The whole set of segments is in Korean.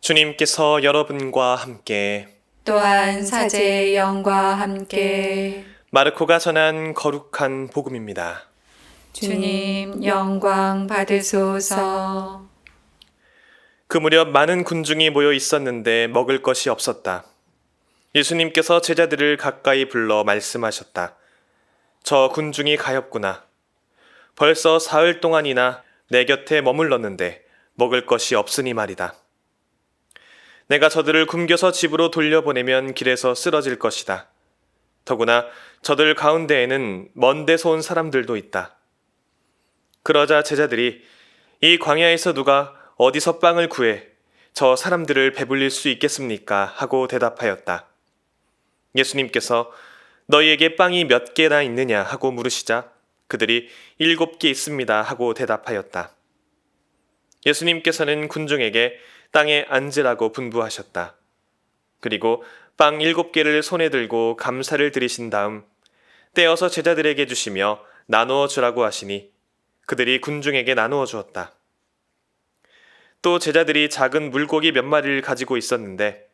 주님께서 여러분과 함께 또한 사제의 영과 함께 마르코가 전한 거룩한 복음입니다. 주님 영광 받으소서. 그 무렵 많은 군중이 모여 있었는데 먹을 것이 없었다. 예수님께서 제자들을 가까이 불러 말씀하셨다. 저 군중이 가엾구나. 벌써 사흘 동안이나 내 곁에 머물렀는데 먹을 것이 없으니 말이다. 내가 저들을 굶겨서 집으로 돌려보내면 길에서 쓰러질 것이다. 더구나 저들 가운데에는 먼 데서 온 사람들도 있다. 그러자 제자들이 이 광야에서 누가 어디서 빵을 구해 저 사람들을 배불릴 수 있겠습니까? 하고 대답하였다. 예수님께서 너희에게 빵이 몇 개나 있느냐 하고 물으시자 그들이 7개 있습니다 하고 대답하였다. 예수님께서는 군중에게 땅에 앉으라고 분부하셨다. 그리고 빵 7개를 손에 들고 감사를 드리신 다음 떼어서 제자들에게 주시며 나누어 주라고 하시니 그들이 군중에게 나누어 주었다. 또 제자들이 작은 물고기 몇 마리를 가지고 있었는데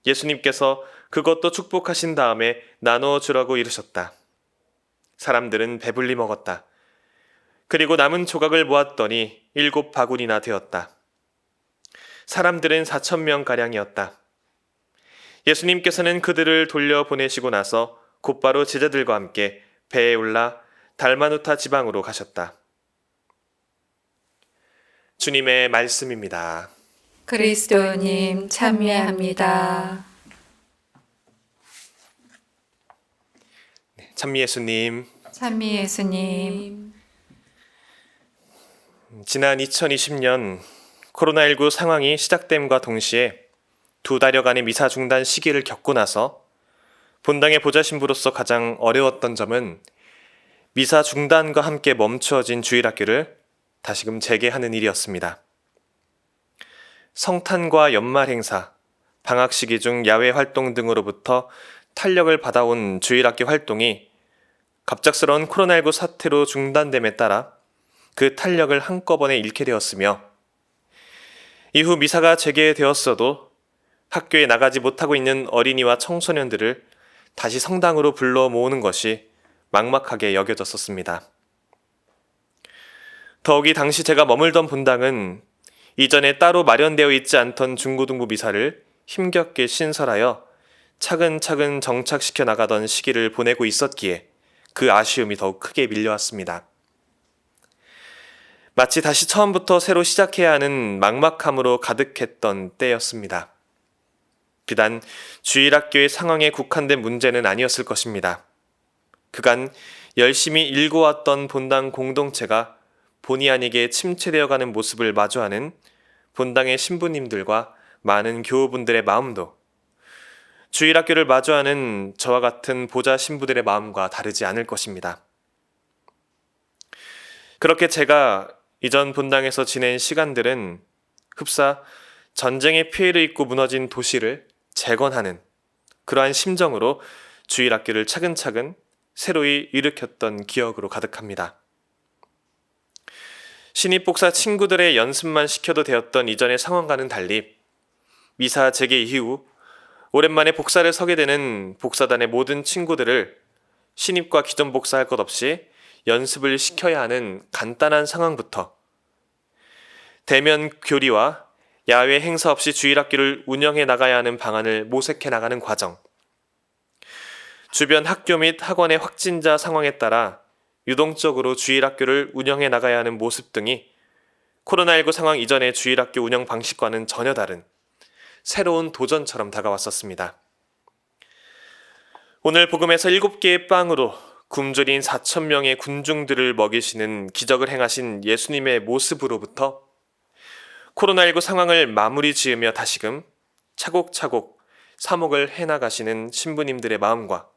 예수님께서 그것도 축복하신 다음에 나누어 주라고 이르셨다. 사람들은 배불리 먹었다. 그리고 남은 조각을 모았더니 7바구니나 되었다. 사람들은 4,000명가량이었다. 예수님께서는 그들을 돌려보내시고 나서 곧바로 제자들과 함께 배에 올라 달마누타 지방으로 가셨다. 주님의 말씀입니다. 그리스도님 참여합니다. 찬미 예수님, 찬미 예수님. 지난 2020년 코로나19 상황이 시작됨과 동시에 2달여간의 미사 중단 시기를 겪고 나서 본당의 보좌신부로서 가장 어려웠던 점은 미사 중단과 함께 멈추어진 주일학교를 다시금 재개하는 일이었습니다. 성탄과 연말 행사, 방학 시기 중 야외 활동 등으로부터 탄력을 받아온 주일학교 활동이 갑작스러운 코로나19 사태로 중단됨에 따라 그 탄력을 한꺼번에 잃게 되었으며 이후 미사가 재개되었어도 학교에 나가지 못하고 있는 어린이와 청소년들을 다시 성당으로 불러 모으는 것이 막막하게 여겨졌었습니다. 더욱이 당시 제가 머물던 본당은 이전에 따로 마련되어 있지 않던 중고등부 미사를 힘겹게 신설하여 차근차근 정착시켜 나가던 시기를 보내고 있었기에 그 아쉬움이 더욱 크게 밀려왔습니다. 마치 다시 처음부터 새로 시작해야 하는 막막함으로 가득했던 때였습니다. 비단 주일학교의 상황에 국한된 문제는 아니었을 것입니다. 그간 열심히 일궈왔던 본당 공동체가 본의 아니게 침체되어가는 모습을 마주하는 본당의 신부님들과 많은 교우분들의 마음도 주일학교를 마주하는 저와 같은 보좌 신부들의 마음과 다르지 않을 것입니다. 그렇게 제가 이전 본당에서 지낸 시간들은 흡사 전쟁의 피해를 입고 무너진 도시를 재건하는 그러한 심정으로 주일학교를 차근차근 새로이 일으켰던 기억으로 가득합니다. 신입복사 친구들의 연습만 시켜도 되었던 이전의 상황과는 달리 미사 재개 이후 오랜만에 복사를 서게 되는 복사단의 모든 친구들을 신입과 기존 복사할 것 없이 연습을 시켜야 하는 간단한 상황부터 대면 교리와 야외 행사 없이 주일학교를 운영해 나가야 하는 방안을 모색해 나가는 과정, 주변 학교 및 학원의 확진자 상황에 따라 유동적으로 주일학교를 운영해 나가야 하는 모습 등이 코로나19 상황 이전의 주일학교 운영 방식과는 전혀 다른 새로운 도전처럼 다가왔었습니다. 오늘 복음에서 7개의 빵으로 굶주린 4,000명의 군중들을 먹이시는 기적을 행하신 예수님의 모습으로부터 코로나19 상황을 마무리 지으며 다시금 차곡차곡 사목을 해나가시는 신부님들의 마음과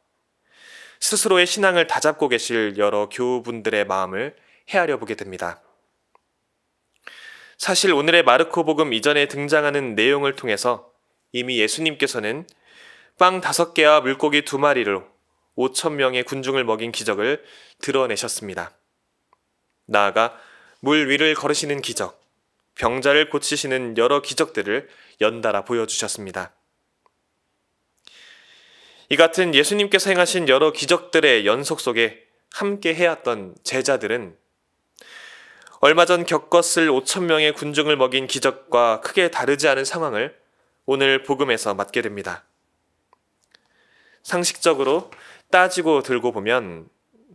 스스로의 신앙을 다잡고 계실 여러 교우분들의 마음을 헤아려 보게 됩니다. 사실 오늘의 마르코 복음 이전에 등장하는 내용을 통해서 이미 예수님께서는 빵 5개와 물고기 2마리로 5,000명의 군중을 먹인 기적을 드러내셨습니다. 나아가 물 위를 걸으시는 기적, 병자를 고치시는 여러 기적들을 연달아 보여주셨습니다. 이 같은 예수님께서 행하신 여러 기적들의 연속 속에 함께 해왔던 제자들은 얼마 전 겪었을 5천 명의 군중을 먹인 기적과 크게 다르지 않은 상황을 오늘 복음에서 맞게 됩니다. 상식적으로 따지고 들고 보면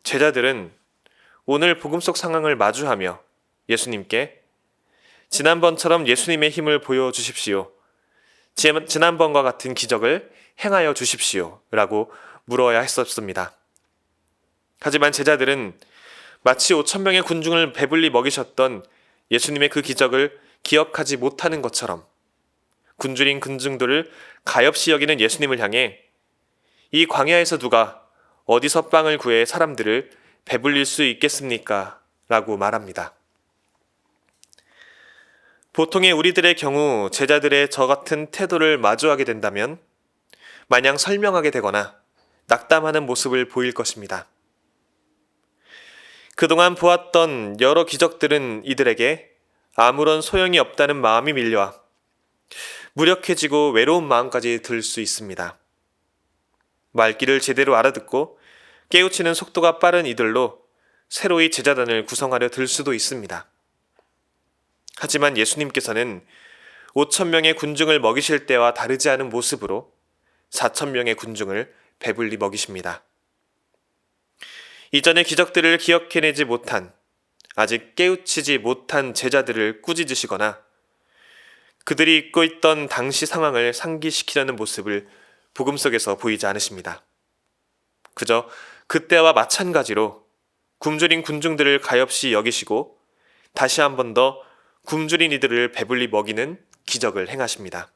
제자들은 오늘 복음 속 상황을 마주하며 예수님께 지난번처럼 예수님의 힘을 보여주십시오. 지난번과 같은 기적을 행하여 주십시오. 라고 물어야 했었습니다. 하지만 제자들은 마치 5천 명의 군중을 배불리 먹이셨던 예수님의 그 기적을 기억하지 못하는 것처럼 굶주린 군중들을 가엾이 여기는 예수님을 향해 이 광야에서 누가 어디서 빵을 구해 사람들을 배불릴 수 있겠습니까? 라고 말합니다. 보통의 우리들의 경우 제자들의 저 같은 태도를 마주하게 된다면 마냥 설명하게 되거나 낙담하는 모습을 보일 것입니다. 그동안 보았던 여러 기적들은 이들에게 아무런 소용이 없다는 마음이 밀려와 무력해지고 외로운 마음까지 들 수 있습니다. 말귀를 제대로 알아듣고 깨우치는 속도가 빠른 이들로 새로이 제자단을 구성하려 들 수도 있습니다. 하지만 예수님께서는 5천 명의 군중을 먹이실 때와 다르지 않은 모습으로 4천 명의 군중을 배불리 먹이십니다. 이전의 기적들을 기억해내지 못한, 아직 깨우치지 못한 제자들을 꾸짖으시거나 그들이 잊고 있던 당시 상황을 상기시키려는 모습을 복음 속에서 보이지 않으십니다. 그저 그때와 마찬가지로 굶주린 군중들을 가엾이 여기시고 다시 한 번 더 굶주린 이들을 배불리 먹이는 기적을 행하십니다.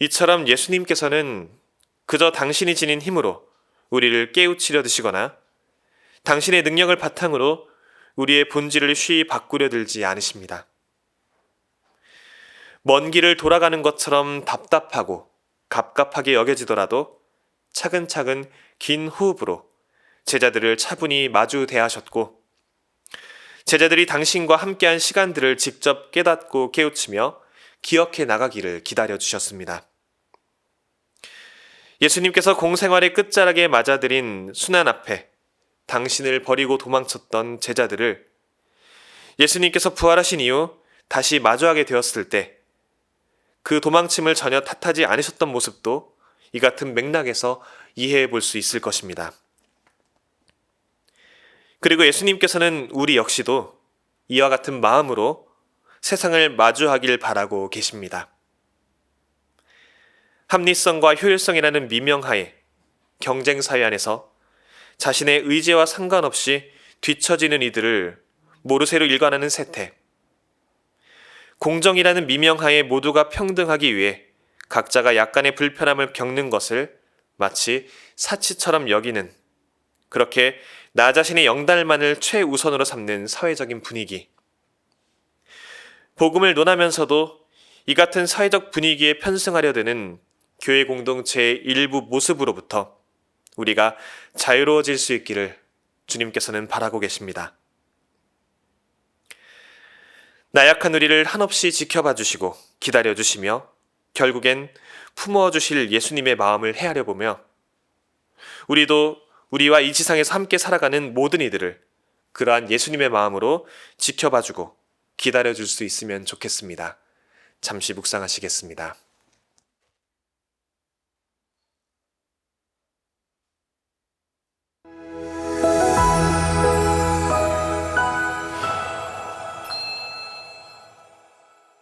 이처럼 예수님께서는 그저 당신이 지닌 힘으로 우리를 깨우치려 드시거나 당신의 능력을 바탕으로 우리의 본질을 쉬이 바꾸려 들지 않으십니다. 먼 길을 돌아가는 것처럼 답답하고 갑갑하게 여겨지더라도 차근차근 긴 호흡으로 제자들을 차분히 마주 대하셨고 제자들이 당신과 함께한 시간들을 직접 깨닫고 깨우치며 기억해 나가기를 기다려 주셨습니다. 예수님께서 공생활의 끝자락에 맞아들인 순환 앞에 당신을 버리고 도망쳤던 제자들을 예수님께서 부활하신 이후 다시 마주하게 되었을 때 그 도망침을 전혀 탓하지 않으셨던 모습도 이 같은 맥락에서 이해해 볼 수 있을 것입니다. 그리고 예수님께서는 우리 역시도 이와 같은 마음으로 세상을 마주하길 바라고 계십니다. 합리성과 효율성이라는 미명하에 경쟁사회 안에서 자신의 의지와 상관없이 뒤처지는 이들을 모르쇠로 일관하는 세태, 공정이라는 미명하에 모두가 평등하기 위해 각자가 약간의 불편함을 겪는 것을 마치 사치처럼 여기는, 그렇게 나 자신의 영달만을 최우선으로 삼는 사회적인 분위기. 복음을 논하면서도 이 같은 사회적 분위기에 편승하려 드는 교회 공동체의 일부 모습으로부터 우리가 자유로워질 수 있기를 주님께서는 바라고 계십니다. 나약한 우리를 한없이 지켜봐 주시고 기다려 주시며 결국엔 품어 주실 예수님의 마음을 헤아려 보며 우리도 우리와 이 지상에서 함께 살아가는 모든 이들을 그러한 예수님의 마음으로 지켜봐 주고 기다려 줄 수 있으면 좋겠습니다. 잠시 묵상하시겠습니다.